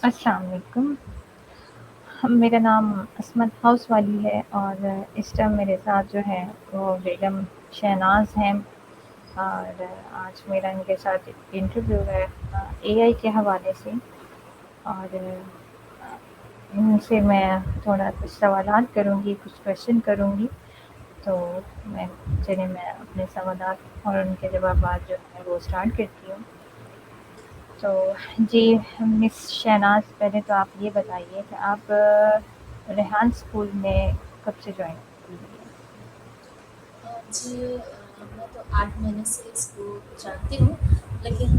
السلام علیکم، میرا نام عصمت ہاؤس والی ہے اور اس ٹائم میرے ساتھ جو ہے وہ بیگم شہناز ہیں اور آج میرا ان کے ساتھ انٹرویو ہے اے آئی کے حوالے سے اور ان سے میں تھوڑا کچھ سوالات کروں گی، کچھ کویشچن کروں گی تو میں میں اپنے سوالات اور ان کے جوابات جو ہے وہ اسٹارٹ کرتی ہوں۔ تو جی مس شہناز، پہلے تو آپ یہ بتائیے کہ آپ ریحان اسکول میں کب سے جوائن کی ہے؟ جی میں تو 8 مہینے سے اس کو جانتی ہوں، لیکن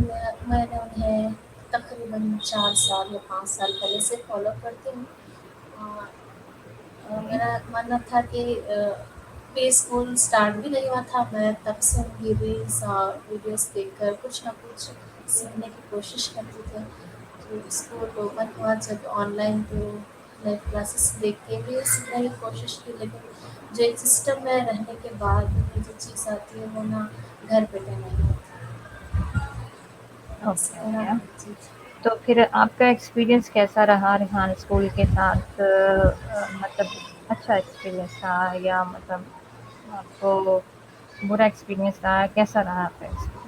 میں نے انہیں تقریباً 4 سال یا 5 سال پہلے سے فالو کرتی ہوں۔ آ، میرا ماننا تھا کہ پلے اسکول اسٹارٹ بھی نہیں ہوا تھا، میں تب سے ان کی ریلس اور ویڈیوز دیکھ کر کچھ نہ کچھ سیکھنے کی کوشش کرتی تھی۔ تو اسکول اوپن ہوا جب آن لائن، تو لائव کلاسز دیکھ کے بھی سیکھنے کی کوشش کی، لیکن جو ایک سسٹم میں رہنے کے بعد میں جو چیز آتی ہے وہ نہ گھر پہ نہیں اوکے اوکے، ہوتی۔ تو پھر آپ کا ایکسپیرینس کیسا رہا ریحان اسکول کے ساتھ؟ مطلب اچھا ایکسپیرینس رہا یا مطلب آپ کو برا ایکسپیرینس رہا؟ کیسا رہا آپ کا ایکسپیرینس؟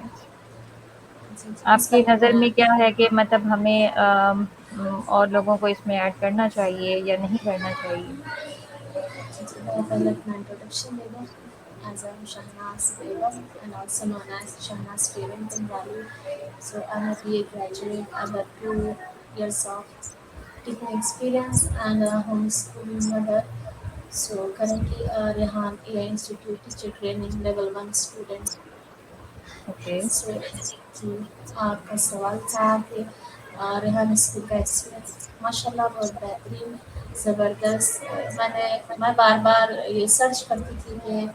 جی جی آپ اس کی وقت نظر میں کیا ہے کہ مطلب ہمیں اور لوگوں کو اس میں ایڈ کرنا چاہیے یا نہیں کرنا چاہیے؟ جی میں پہلے اپنا انٹروڈکشن دے دوں۔ As M Shahnaz Begum and also known as Shahnaz parent in Raleigh. So I'm a BA graduate. I got 2 years of teaching experience and a homeschooling mother. So currently Rehan AI Institute teacher training level 1 student. Okay, So جی آپ کا سوال تھا کہ Rehan school کا experience ماشاء اللہ بہت بہترین، زبردست۔ میں بار بار یہ سرچ کرتی تھی کہ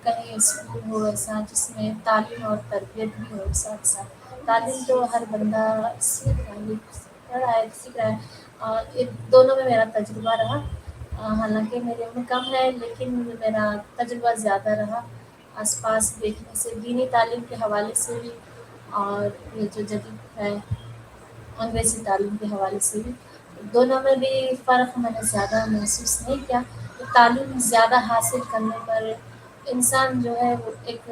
کہیں اسکول ہو ایسا جس میں تعلیم اور تربیت بھی ہو ساتھ ساتھ۔ تعلیم تو ہر بندہ سیکھ رہا ہے، پڑھ رہا ہے، سیکھ رہا ہے، اور یہ دونوں میں میرا تجربہ رہا۔ حالانکہ میری عمر کم ہے لیکن میرا تجربہ زیادہ رہا، آس پاس دیکھنے سے، دینی تعلیم کے حوالے سے بھی اور یہ جو جدید ہے انگریزی تعلیم کے حوالے سے بھی۔ دونوں میں بھی فرق میں نے زیادہ محسوس نہیں کیا۔ تعلیم زیادہ حاصل کرنے پر انسان جو ہے وہ ایک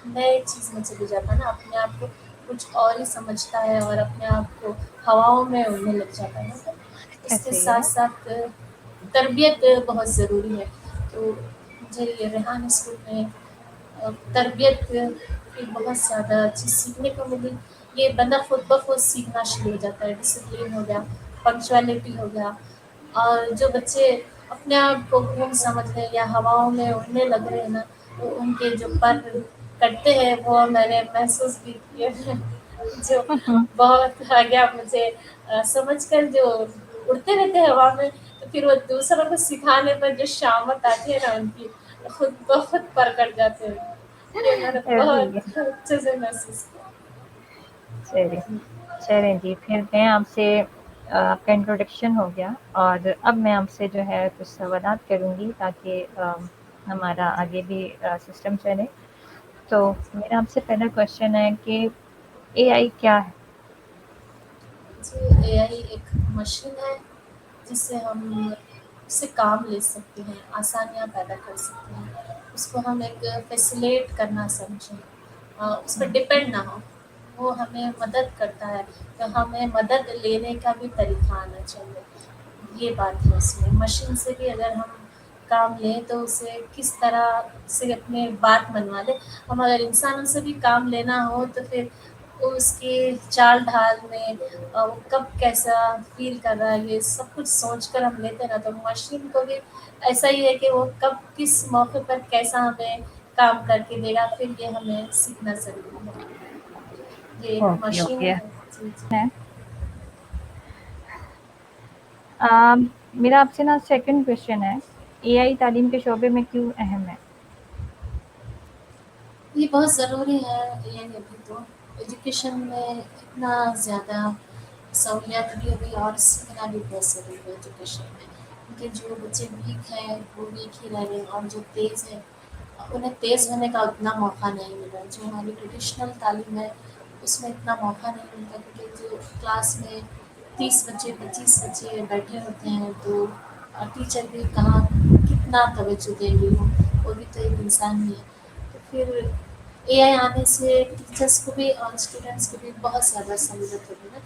نئے چیز میں چلے جاتا ہے نا، اپنے آپ کو کچھ اور ہی سمجھتا ہے اور اپنے آپ کو ہواؤں میں اڑنے لگ جاتا ہے۔ تو اس کے ایسے ہی ہے۔ ساتھ ساتھ تربیت بہت ضروری ہے۔ تو مجھے یہ ریحان اسکول میں تربیت کی بہت زیادہ چیز سیکھنے کو ملی۔ یہ بندہ خود بخود سیکھنا شروع ہو جاتا ہے، ڈسپلن ہو گیا، پنکچویلٹی ہو گیا، اور جو بچے اپنے آپ کو گم سمجھ رہے ہیں یا ہواؤں میں اڑنے لگ رہے ہیں نا، تو ان کے جو پر کٹتے ہیں وہ میں نے محسوس بھی کیے ہیں، جو بہت آگیا مجھے سمجھ کر جو اڑتے رہتے ہیں ہوا میں، تو پھر وہ دوسروں کو سکھانے پر جو شامت آتی ہے نا ان کی، خود بخود پر کٹ جاتے ہیں۔ یہ میں نے ایسے ہی ہے۔ بہت اچھے سے محسوس چلیے کیا۔ چلیں جی، پھر میں آپ سے آپ کا انٹروڈکشن ہو گیا اور اب میں آپ سے جو ہے کچھ سوالات کروں گی تاکہ ہمارا آگے بھی سسٹم چلے۔ تو میرا آپ سے پہلا کوشچن ہے کہ اے آئی کیا ہے؟ جی اے آئی ایک مشین ہے جس سے ہم اس سے کام لے سکتے ہیں، آسانیاں پیدا کر سکتے ہیں، اس کو ہم ایک فیسیلیٹ کرنا سمجھیں، اس پہ ڈپینڈ نہ ہو، وہ ہمیں مدد کرتا ہے، تو ہمیں مدد لینے کا بھی طریقہ آنا چاہیے۔ یہ بات ہے اس میں، مشین سے بھی اگر ہم کام لیں تو اسے کس طرح سے اپنے بات منوا لیں۔ ہم اگر انسانوں سے بھی کام لینا ہو تو پھر اس کی چال ڈھال میں وہ کب کیسا فیل کر رہا ہے یہ سب کچھ سوچ کر ہم لیتے نا، تو مشین کو بھی ایسا ہی ہے کہ وہ کب کس موقع پر کیسا ہمیں کام کر کے دے گا، پھر یہ ہمیں سیکھنا ضروری ہے۔ یہ ایک اوکے مشین اوکے ہے۔ جی جی ہے۔ میرا آپ سے نا سیکنڈ کوشچن ہے، اے آئی تعلیم کے شعبے میں کیوں اہم ہے؟ یہ بہت ضروری ہے، یہ ابھی تو ایجوکیشن میں اتنا زیادہ سہولیات بھی ہوئی اور سیکھنا بھی بہت ضروری ہے ایجوکیشن میں، کیونکہ جو بچے ویک ہیں وہ ویک ہی رہ گئے، اور جو تیز ہیں انہیں تیز ہونے کا اتنا موقع نہیں ملا۔ جو ہماری ٹریڈیشنل تعلیم ہے اس میں اتنا موقع نہیں ملتا، کیونکہ جو کلاس میں 30 बच्चे 25 बच्चे बैठे होते हैं, तो टीचर भी कहाँ कितना तवज्जो दे रही हो, वो भी तो एक इंसान ही है। तो फिर एआई आने से टीचर्स को भी और स्टूडेंट्स को भी बहुत ज़्यादा सहूलत होगी ना।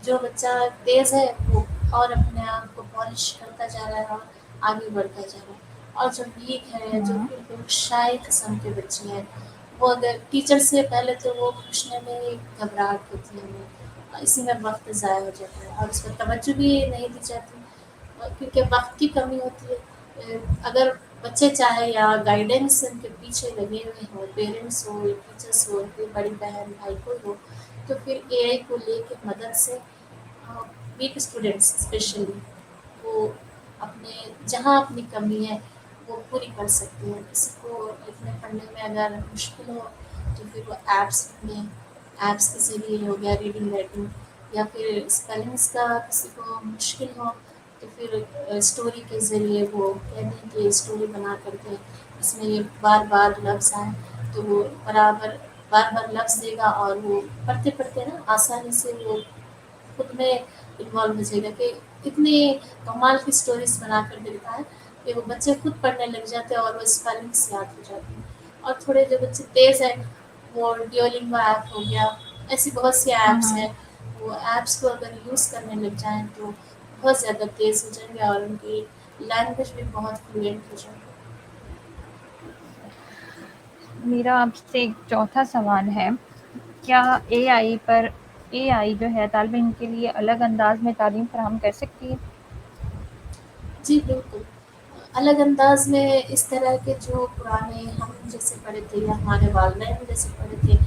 जो बच्चा तेज़ है वो और अपने आप को पॉलिश करता जा रहा है और आगे बढ़ता जा रहा है, और जो वीक है, जो हुँ, बिल्कुल शाय किस्म के बच्चे हैं, वो अगर टीचर से पहले तो वो पूछने में ही घबराहट होती है उन्हें, इसी में वक्त ज़ाया हो जाता है और उस पर तवज्जो भी नहीं दी जाती, क्योंकि वक्त की कमी होती है। अगर बच्चे चाहे या गाइडेंस उनके पीछे लगे हुए हों, पेरेंट्स हो, टीचर्स हो, उनकी बड़ी बहन भाई कोई हो, तो फिर एआई को लेके मदद से वीक स्टूडेंट्स स्पेशली वो अपने जहाँ अपनी कमी है वो पूरी कर सकते हैं। किसी को लिखने पढ़ने में अगर मुश्किल हो तो फिर वो ऐप्स में, ऐप्स के ज़रिए हो गया रीडिंग राइटिंग, या फिर स्पेलिंग्स का किसी को मुश्किल हो तो फिर स्टोरी के ज़रिए वो कह दें कि स्टोरी बना कर दें, इसमें ये बार-बार लफ्ज़ आएँ, तो वो बराबर बार-बार लफ्ज़ देगा और वो पढ़ते-पढ़ते ना आसानी से वो खुद में इन्वॉल्व हो जाएगा कि इतनी कमाल की स्टोरीज़ बना कर देता है कि वो बच्चे खुद पढ़ने लग जाते हैं और वो स्पेलिंग्स याद हो जाती हैं। और थोड़े जो बच्चे तेज़ हैं, वो ड्यूओलिंगो ऐप हो गया, ऐसी बहुत सी हुँ, ऐप्स हुँ। हैं, वो ऐप्स को अगर यूज़ करने लग जाएँ तो बहुत ज़्यादा तेज़ हो जाएँगे और उनकी लैंग्वेज भी बहुत फ्लुएंट हो जाएगी। मेरा आपसे एक चौथा सवाल है, क्या एआई जो है तालिब इल्म के लिए अलग अंदाज़ में तालीम फ़राहम कर सकती है? जी, बिल्कुल। अलग अंदाज़ में इस तरह के जो पुराने हम जैसे पढ़े थे या हमारे वालिदैन जैसे पढ़े थे,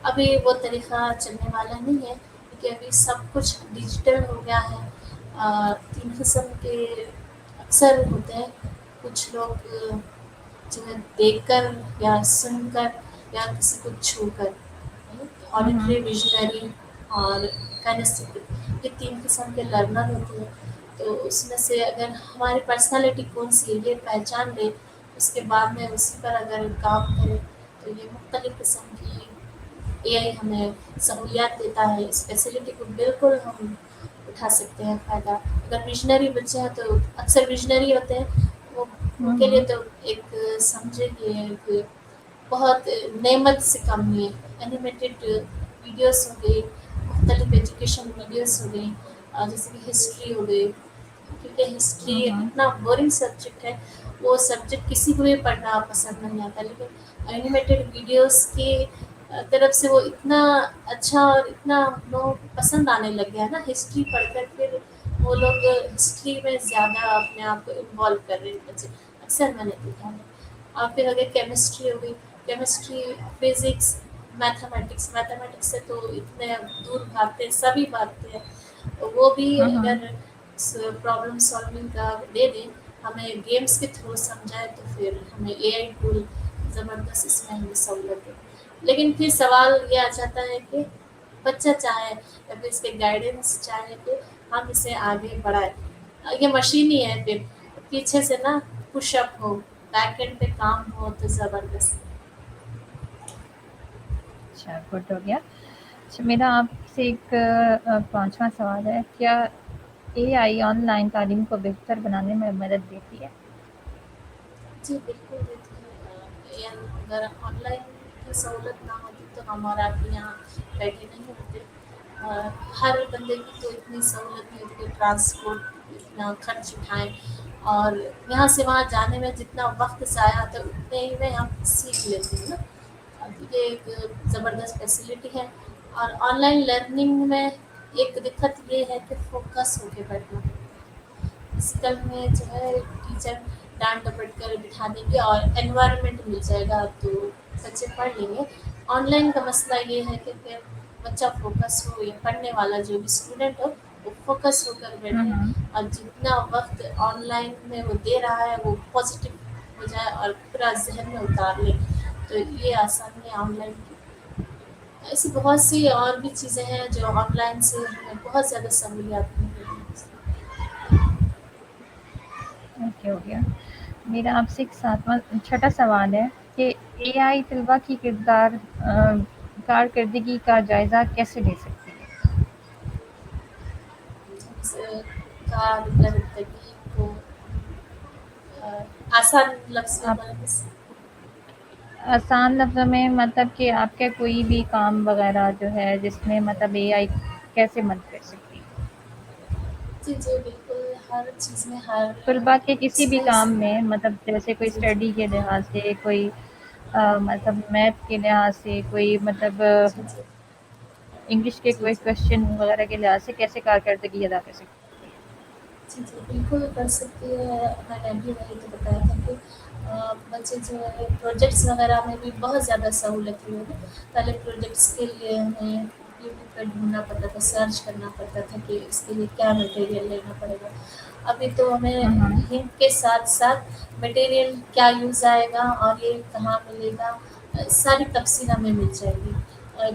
अभी वो तरीक़ा चलने वाला नहीं है, क्योंकि अभी सब कुछ डिजिटल हो गया है। 3 किस्म के अक्सर होते हैं, कुछ लोग जो है देखकर या सुनकर या किसी को छूकर, हुँ, हुँ। ऑडिटरी, विज़नरी और काइनेस्थेटिक, ये 3 किस्म के लर्नर होते हैं। तो उसमें से अगर हमारी पर्सनैलिटी कौन-सी है ये पहचान लें, उसके बाद में उसी पर अगर काम करें, तो ये मुख्तलिफ़ किस्म की एआई हमें सहूलियत देता है। इस फैसिलिटी को बिल्कुल हम उठा सकते हैं फ़ायदा। अगर विज़नरी बच्चे हैं तो अक्सर विज़नरी होते हैं, वो हुँ, उनके लिए हुँ। तो एक समझे कि एक बहुत नेमत से कम नहीं है। एनिमेटेड वीडियोज़ हो गई, मुख्तलिफ़ एजुकेशन वीडियोज़ हो गई, जैसे कि हिस्ट्री हो गई, क्योंकि हिस्ट्री हुँ, हुँ। इतना बोरिंग सब्जेक्ट है, वो सब्जेक्ट किसी को भी पढ़ना पसंद नहीं आता, लेकिन एनिमेटेड वीडियोज़ की तरफ से वो इतना अच्छा और इतना लोग पसंद आने लग गया है ना हिस्ट्री पढ़कर, फिर वो लोग हिस्ट्री में ज़्यादा अपने आप को इन्वॉल्व कर रहे हैं बच्चे, अक्सर मैंने देखा है। और फिर अगर केमिस्ट्री हो गई, केमिस्ट्री, फिज़िक्स, मैथमेटिक्स से तो इतने दूर भागते हैं, सभी भागते हैं। तो वो भी हुँ, हुँ। अगर प्रॉब्लम सॉल्विंग का दे दें, हमें गेम्स के थ्रू समझाएँ तो फिर हमें एआई टूल ज़बरदस्त इसमें हमें सहूलत है। लेकिन फिर सवाल ये आ जाता है कि बच्चा चाहे या फिर इसके गाइडेंस चाहे कि हम इसे आगे बढ़ाएँ। ये मशीन ही है फिर, पीछे से ना पुशअप हो, बैक एंड पे काम हो तो ज़बरदस्त। अच्छा, गुड हो गया। अच्छा, मेरा आपसे एक 5वां सवाल है, क्या एआई ऑनलाइन तालीम को बेहतर बनाने में मदद देती है? जी, बिल्कुल देती है। या अगर ऑनलाइन की सहूलत ना होती तो हम और आप भी यहाँ बैठे नहीं होते। हर बंदे की तो इतनी सहूलत नहीं होती कि ट्रांसपोर्ट इतना खर्च उठाएँ और यहाँ से वहाँ जाने में जितना वक़्त ज़ाया होता है उतने ही में हम सीख लेते हैं ना। ये एक ज़बरदस्त फैसिलिटी है। और ऑनलाइन लर्निंग में एक दिक्कत ये है कि फ़ोकस होके बैठना पड़ता है। फिजिकल में जो है टीचर डांट डपट कर बिठा देंगे और एनवायरनमेंट मिल जाएगा तो बच्चे पढ़ लेंगे। ऑनलाइन का मसला ये है कि फिर बच्चा फोकस हो या पढ़ने वाला जो भी स्टूडेंट हो वो फोकस होकर हुँ, बैठे हुँ। और जितना वक्त ऑनलाइन में वो दे रहा है वो पॉजिटिव हो जाए और पूरा जहन में उतार ले, तो ये आसानी है ऑनलाइन की। ऐसी बहुत सी और भी चीज़ें हैं जो ऑनलाइन से हमें बहुत ज़्यादा सहूलियत मिल रही हैं। ओके, हो गया। मेरा आपसे एक 7वां छठा सवाल है कि एआई तलबा की कारकर्दगी का जायज़ा कैसे ले सकती है? का मतलब तकनीक को आसान लफ्ज़ में आप बोले तो आसान लफ्ज़ों में मतलब कि आपके कोई भी काम वग़ैरह जो है जिसमें मतलब एआई कैसे मदद कर सकती है? जी, जी, बिल्कुल, हर चीज़ में हर तलबा के किसी भी इसमें काम में मतलब जैसे कोई जी, जी। स्टडी के लिहाज से, कोई मतलब मैथ के लिहाज से, कोई मतलब जी, जी। इंग्लिश के जी, कोई जी। क्वेश्चन वग़ैरह के लिहाज से कैसे कारकर्दगी अदा कर सकती है? जी, जी, बिल्कुल कर सकती है। मैंने अभी वही तो बताया था कि बच्चे जो है प्रोजेक्ट्स वगैरह में भी बहुत ज़्यादा सहूलत हुई है। पहले प्रोजेक्ट्स के लिए हमें यूट्यूब पे ढूँढना पड़ता था, सर्च करना पड़ता था कि इसके लिए क्या मटेरियल लेना पड़ेगा। अभी तो हुँ, हमें हुँ। हिंट के साथ-साथ मटेरियल क्या यूज़ आएगा और ये कहाँ मिलेगा सारी तफ़सील हमें मिल जाएगी।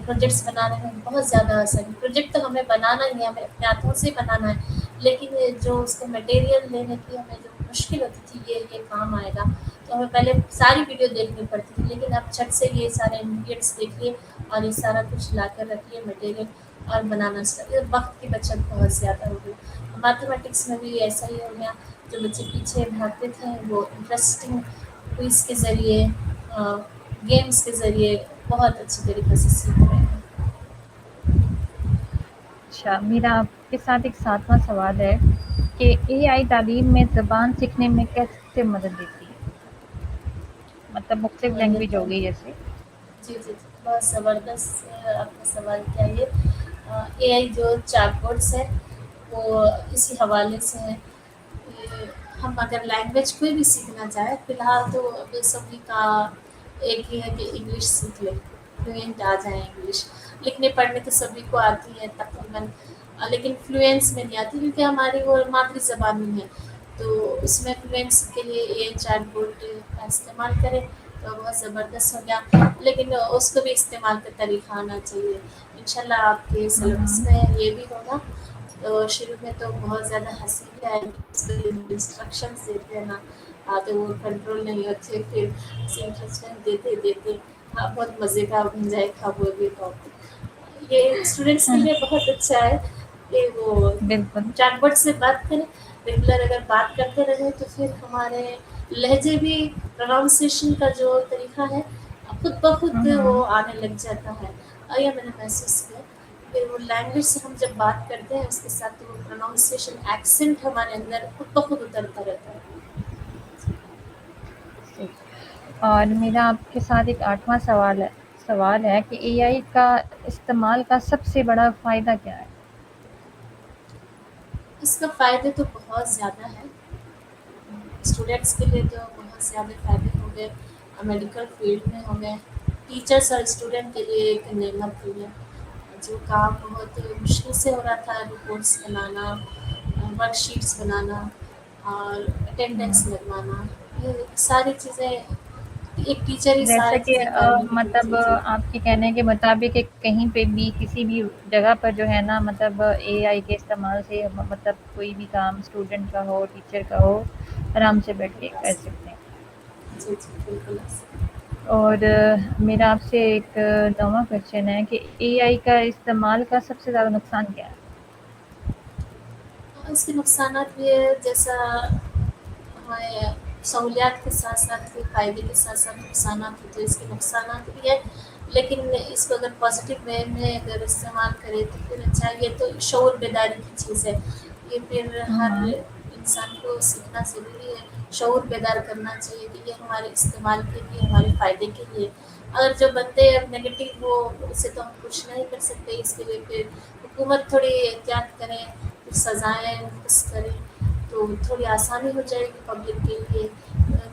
प्रोजेक्ट्स बनाने में बहुत ज़्यादा आसानी प्रोजेक्ट तो हमें बनाना ही है, हमें अपने हाथों से बनाना है। लेकिन जो उसका मटेरियल लेने की हमें जो मुश्किल होती थी ये काम आएगा, तो हमें पहले सारी वीडियो देखनी पड़ती थी, लेकिन अब झट से ये सारे इंग्रीडिएंट्स देखिए और ये सारा कुछ लाकर रखिए मटेरियल और बनाना स्टार्ट वक़्त की बचत बहुत ज़्यादा हो गई। मैथमेटिक्स में भी ऐसा ही हो गया, जो बच्चे पीछे भागते थे वो इंटरेस्टिंग क्विज़ के ज़रिए गेम्स के ज़रिए बहुत अच्छी तरीके से सीख रहे हैं। अच्छा, मेरा आपके साथ एक 7वाँ सवाल है कि एआई तालीम में ज़बान सीखने में कैसे मदद देती है? मतलब मुख्तलिफ़ ये लैंग्वेज तो हो गई जैसे। जी, जी, जी। बहुत ज़बरदस्त आपका सवाल किया ये। एआई जो चैटबॉट्स है, वो इसी हवाले से है कि हम अगर लैंग्वेज कोई भी सीखना चाहें, फ़िलहाल तो अभी सभी का एक ही है कि इंग्लिश सीख लें, फ्लुएंट आ जाए इंग्लिश। लिखने-पढ़ने तो सभी को आती है तकरीबन लेकिन फ्लुएंस में नहीं आती क्योंकि हमारी वो मातृ ज़बान नहीं है। तो उसमें फ्लुएंस के लिए एआई चैटबॉट का इस्तेमाल करें, तो बहुत ज़बरदस्त हो गया। लेकिन उसको भी इस्तेमाल का तरीका आना चाहिए। इंशाल्लाह आपके हुँ, सिलेबस हुँ। में ये भी होगा। तो शुरू में तो बहुत ज़्यादा हँसी भी आएगी, इंस्ट्रक्शंस देते हैं ना तो वो कंट्रोल नहीं होते, फिर इंस्ट्रक्शन देते-देते बहुत मज़े का बन जाएगा वो भी टॉपिक। ये स्टूडेंट्स के लिए बहुत अच्छा है कि वो बिल्कुल। चैटबॉट से बात करें, रेगुलर अगर बात करते रहें तो फिर हमारे लहज़े भी प्रोनाउंसिएशन का जो तरीका है खुद ब हुँ, खुद वो हुँ। आने लग जाता है। ये मैंने महसूस किया। फिर वो लैंग्वेज से हम जब बात करते हैं उसके साथ वो प्रोनाउंसिएशन एक्सेंट हमारे अंदर खुद ब खुद उतरता रहता है। सही। और मेरा आपके साथ एक 8वां सवाल है कि एआई का इस्तेमाल का सबसे बड़ा फ़ायदा क्या है? इसका फ़ायदे तो बहुत ज़्यादा है। स्टूडेंट्स के लिए तो बहुत ज़्यादा फ़ायदे हो गए, मेडिकल फील्ड में हो गए, टीचर्स और स्टूडेंट के लिए एक नेमत हुई है। जो काम बहुत मुश्किल से हो रहा था, रिपोर्ट्स बनाना, वर्कशीट्स बनाना और अटेंडेंस हुँ। लगवाना, ये सारी चीज़ें एक टीचर ही जैसा सारी कि चीज़ें कर लेती है। मतलब जी, जी। आपके कहने के मुताबिक कि कहीं पे भी किसी भी जगह पर जो है ना मतलब एआई के इस्तेमाल से मतलब कोई भी काम स्टूडेंट का हो, टीचर का हो, आराम से बैठ के कर सकते हैं। जी, जी, बिल्कुल ऐसा। और मेरा आपसे एक 9वां क्वेश्चन है कि एआई का इस्तेमाल का सबसे ज़्यादा नुकसान क्या है? इसके नुकसानात भी है जैसा हमारे सहूलियात के साथ-साथ फ़ायदे के साथ-साथ नुकसानात होते हैं, इसके नुकसानात भी है, लेकिन इसको अगर पॉज़िटिव वे में अगर इस्तेमाल करें तो फिर अच्छा है, ये तो शऊर बेदारी की चीज़ है। ये फिर हुँ, हर हुँ। इंसान को सीखना ज़रूरी है, शऊर बेदार करना चाहिए कि ये हमारे इस्तेमाल के लिए, हमारे फ़ायदे के लिए। अगर जो बंदे अब नेगेटिव वो उसे तो हम कुछ नहीं कर सकते, इसके लिए फिर हुकूमत थोड़ी एहतियात करे, कुछ सज़ाएँ नफ़्स करे, तो थोड़ी आसानी हो जाएगी पब्लिक के लिए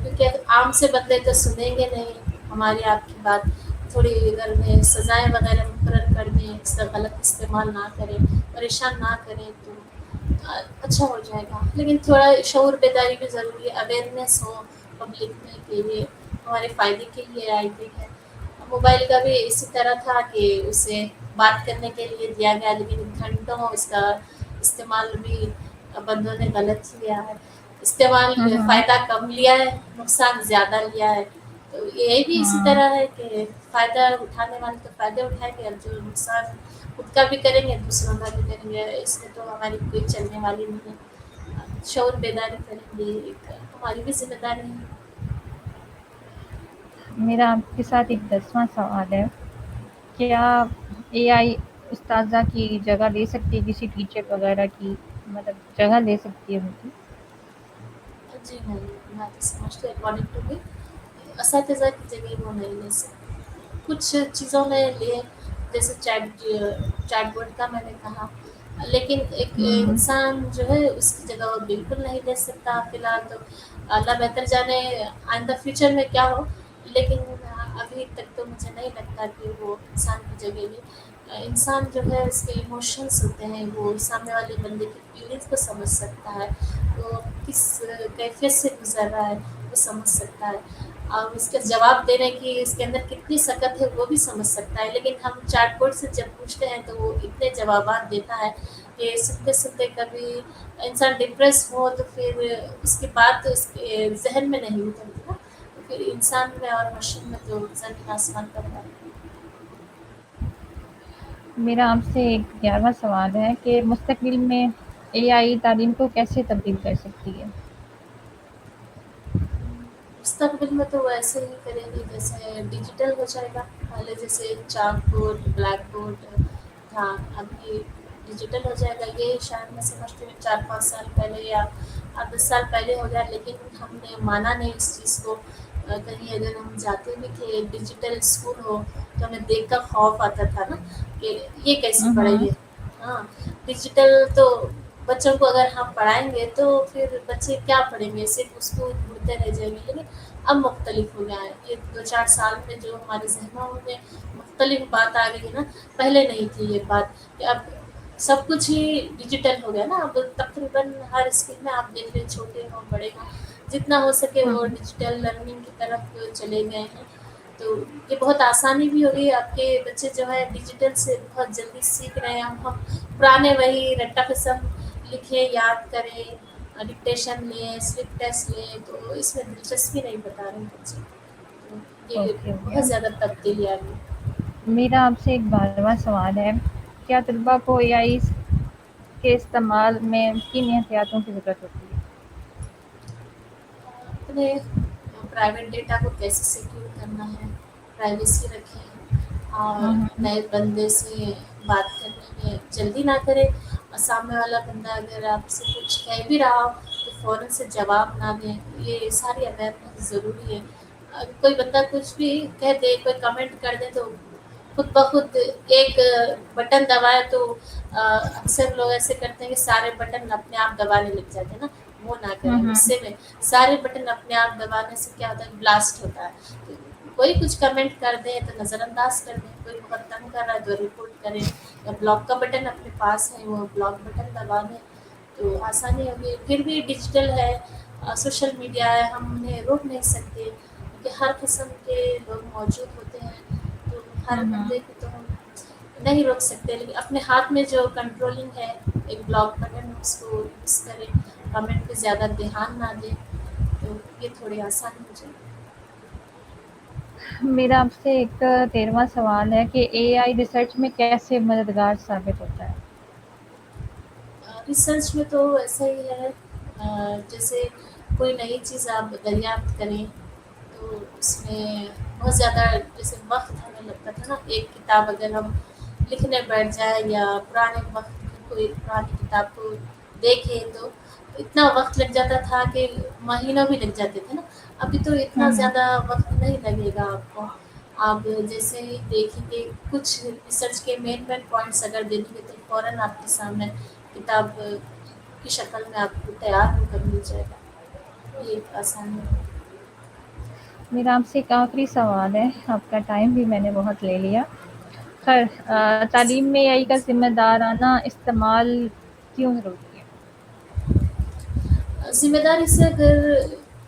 क्योंकि आम से बंदे तो सुनेंगे नहीं हमारी आपकी बात। थोड़ी अगर मैं सज़ाएँ वगैरह मुकर्रर कर दें, इसका गलत इस्तेमाल ना करें, परेशान ना करें तो अच्छा हो जाएगा। लेकिन थोड़ा शऊर बेदारी भी ज़रूरी है, अवेयरनेस हो पब्लिक में कि ये हमारे फ़ायदे के लिए आई हुई है। मोबाइल का भी इसी तरह था कि उसे बात करने के लिए दिया गया लेकिन घंटों उसका इस्तेमाल भी बंदों ने गलत लिया है। इस्तेमाल हुँ, हुँ। फ़ायदा कम लिया है, नुकसान ज़्यादा लिया है। तो ये भी इसी हाँ। तरह है कि फ़ायदा उठाने वाले तो फ़ायदे उठाएँगे और जो नुकसान खुद का भी करेंगे, दूसरों का भी करेंगे, इसमें तो हमारी कोई चलने वाली नहीं है। शौर बेदारी करेंगे, एक हमारी भी ज़िम्मेदारी है। मेरा आपके साथ एक 10वां सवाल है, क्या एआई उस्ताज़ा की जगह ले सकती है किसी टीचर वगैरह की, मतलब जगह ले सकती है उनकी? जी नहीं, मैं तो समझती हूँ अकॉर्डिंग टू मी असातिज़ा की जगह वो नहीं ले सकते। कुछ चीज़ों में लिए, जैसे चैटबॉट का मैंने कहा, लेकिन एक हुँ, इंसान जो है उसकी जगह वो बिल्कुल नहीं ले सकता फिलहाल तो। अल्लाह बेहतर जाने आइंदा फ्यूचर में क्या हो, लेकिन अभी तक तो मुझे नहीं लगता कि वो इंसान की जगह ले। इंसान जो है उसके इमोशंस होते हैं, वो सामने वाले बंदे की फीलिंग्स को समझ सकता है, वो किस कैफियत से गुजर रहा है वो समझ सकता है, और उसके जवाब देने की उसके अंदर कितनी सकत है वो भी समझ सकता है। लेकिन हम चैटबॉट से जब पूछते हैं तो वो इतने जवाबात देता है कि सुनते-सुनते कभी इंसान डिप्रेस हो तो फिर उसकी बात उसके ज़हन में नहीं उतरती ना, तो फिर इंसान में और मशीन में तो ज़मीन आसमान का फ़र्क है। मेरा आपसे एक 11वां सवाल है कि मुस्तक़बिल में एआई तालीम को कैसे तब्दील कर सकती है? मुस्तकबिल में तो वैसे ही करेंगे जैसे डिजिटल हो जाएगा। पहले जैसे चाक बोर्ड, ब्लैक बोर्ड था, अभी डिजिटल हो जाएगा। ये शायद मैं समझती हूँ 4-5 साल पहले या 10 साल पहले हो गया, लेकिन हमने माना नहीं इस चीज़ को। कहीं अगर हम जाते भी थे डिजिटल स्कूल हो, तो हमें देख कर खौफ आता था ना कि ये कैसी हुँ, पढ़ाई हुँ। है। हाँ, डिजिटल तो बच्चों को अगर हम पढ़ाएँगे तो फिर बच्चे क्या पढ़ेंगे, सिर्फ़ उसको ढूँढते रह जाएँगे। लेकिन अब मुख्तलिफ हो गया है, ये 2-4 साल में जो हमारे ज़हनों में मुख्तलिफ बात आ गई है ना, पहले नहीं थी ये बात कि अब सब कुछ ही डिजिटल हो गया ना। अब तकरीबन हर स्किल में आप देख लें, छोटे हों, बड़े हों, जितना हो सके हुँ, वो हुँ। डिजिटल लर्निंग की तरफ चले गए हैं। तो ये बहुत आसानी भी हो गई, आपके बच्चे जो है डिजिटल से बहुत जल्दी सीख रहे हैं। हम पुराने वही रट्टा-कस्म लिखें, याद करें, डिक्टेशन लें, स्लिप टेस्ट लें, तो इसमें दिलचस्पी नहीं बता रहे बच्चे। तो ये ओके, ओके। बहुत ज़्यादा तब्दीली आ गई। मेरा आपसे एक 12वां सवाल है, क्या तलबा को एआई के इस्तेमाल में किन एहतियातों की ज़रूरत होती है? अपने प्राइवेट डेटा को कैसे सिक्योर करना है, प्राइवेसी रखें, हुँ, और हुँ। नए बंदे से बात करने में जल्दी ना करें, और सामने वाला बंदा अगर आपसे कुछ कह भी रहा हो तो फ़ौरन से जवाब ना दें। ये सारी अवेयरनेस ज़रूरी है। कोई बंदा कुछ भी कह दे, कोई कमेंट कर दे तो खुद ब खुद एक बटन दबाए तो अक्सर लोग ऐसे करते हैं कि सारे बटन अपने आप दबाने लग जाते हैं ना, वो ना हुँ, करें। हुँ। गुस्से में सारे बटन अपने आप दबाने से क्या होता है, ब्लास्ट होता है। तो कोई कुछ कमेंट कर दे तो नज़रअंदाज कर दें, कोई बहुत तंग कर रहा है तो रिपोर्ट करें, या ब्लॉक का बटन अपने पास है वो ब्लॉक बटन दबा दें, तो आसानी होगी। फिर भी डिजिटल है, सोशल मीडिया है, हम उन्हें रोक नहीं सकते क्योंकि हर किस्म के लोग मौजूद होते हैं, तो हुँ, हर हुँ। बंदे को तो हम नहीं रोक सकते। लेकिन अपने हाथ में जो कंट्रोलिंग है, एक ब्लॉक बटन, उसको यूज़ करें, कमेंट पे ज़्यादा ध्यान ना दें, तो ये थोड़ी आसानी हो जाएगी। मेरा आपसे एक 13वां सवाल है कि एआई रिसर्च में कैसे मददगार साबित होता है? रिसर्च में तो ऐसा ही है, जैसे कोई नई चीज़ आप दरियाफ्त करें तो उसमें बहुत ज़्यादा जैसे वक़्त हमें लगता था ना, एक किताब अगर हम लिखने बैठ जाएँ या पुराने वक़्त की कोई पुरानी किताब को देखें तो इतना वक़्त लग जाता था कि महीनों भी लग जाते थे ना। अभी तो हुँ, इतना हुँ। ज़्यादा वक़्त नहीं लगेगा आपको। आप जैसे ही देखेंगे कुछ रिसर्च के मेन पॉइंट्स अगर देखेंगे तो फ़ौरन आपके सामने किताब की शक्ल में आपको तैयार होकर मिल जाएगा। ये एक आसानी है। मेरा आपसे एक आखिरी सवाल है, आपका टाइम भी मैंने बहुत ले लिया। खैर, तालीम में एआई का ज़िम्मेदाराना इस्तेमाल क्यों ज़रूरी है? ज़िम्मेदारी से अगर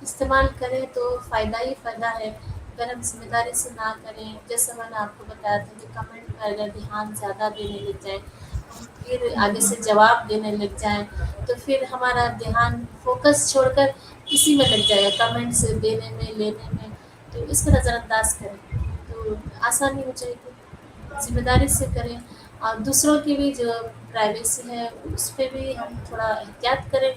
इस्तेमाल करें तो फ़ायदा ही फ़ायदा है। अगर हम ज़िम्मेदारी से ना करें, जैसे मैंने आपको बताया था कि कमेंट पर अगर ध्यान ज़्यादा देने लग जाएँ, हम फिर आगे से जवाब देने लग जाएँ, तो फिर हमारा ध्यान फ़ोकस छोड़कर इसी में लग जाएगा, कमेंट्स देने में, लेने में, तो इसको नज़रअंदाज करें, तो आसानी हो जाएगी। ज़िम्मेदारी से करें, दूसरों की भी जो प्राइवेसी है उस पे भी हम थोड़ा एहतियात करें।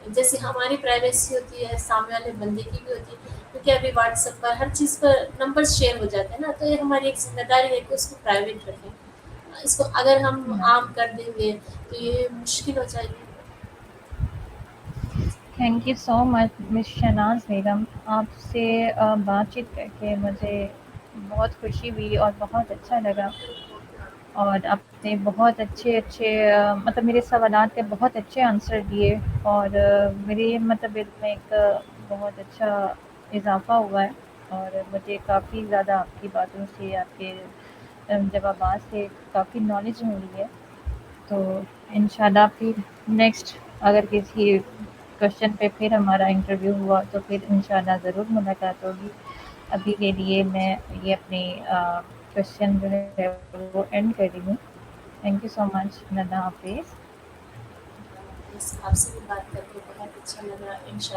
जैसे हमारी प्राइवेसी होती है, सामने वाले बंदे की भी होती है, क्योंकि अभी व्हाट्सएप पर हर चीज़ पर नंबर शेयर हो जाते हैं ना, तो ये हमारी एक ज़िम्मेदारी है कि उसको प्राइवेट रखें। इसको अगर हम आम कर देंगे तो ये मुश्किल हो जाएगी। Thank you so much miss Shahnaz Begum. आपसे बातचीत करके मुझे बहुत खुशी हुई और बहुत अच्छा लगा, और आपने बहुत अच्छे-अच्छे मतलब मेरे सवालात के बहुत अच्छे आंसर दिए, और मेरे मतलब इल्म में एक बहुत अच्छा इज़ाफ़ा हुआ है, और मुझे काफ़ी ज़्यादा आपकी बातों से, आपके जवाबात से काफ़ी नॉलेज मिली है। तो इंशाल्लाह फिर नेक्स्ट अगर किसी क्वेश्चन पे फिर हमारा इंटरव्यू हुआ तो फिर इंशाल्लाह ज़रूर मुलाकात होगी। अभी के लिए मैं ये अपनी क्वेश्चन जो है वो एंड कर रही हूँ। Thank you so much. अल्लाह हाफ़िज़। आपसे भी बात करके बहुत अच्छा लगा। इंशा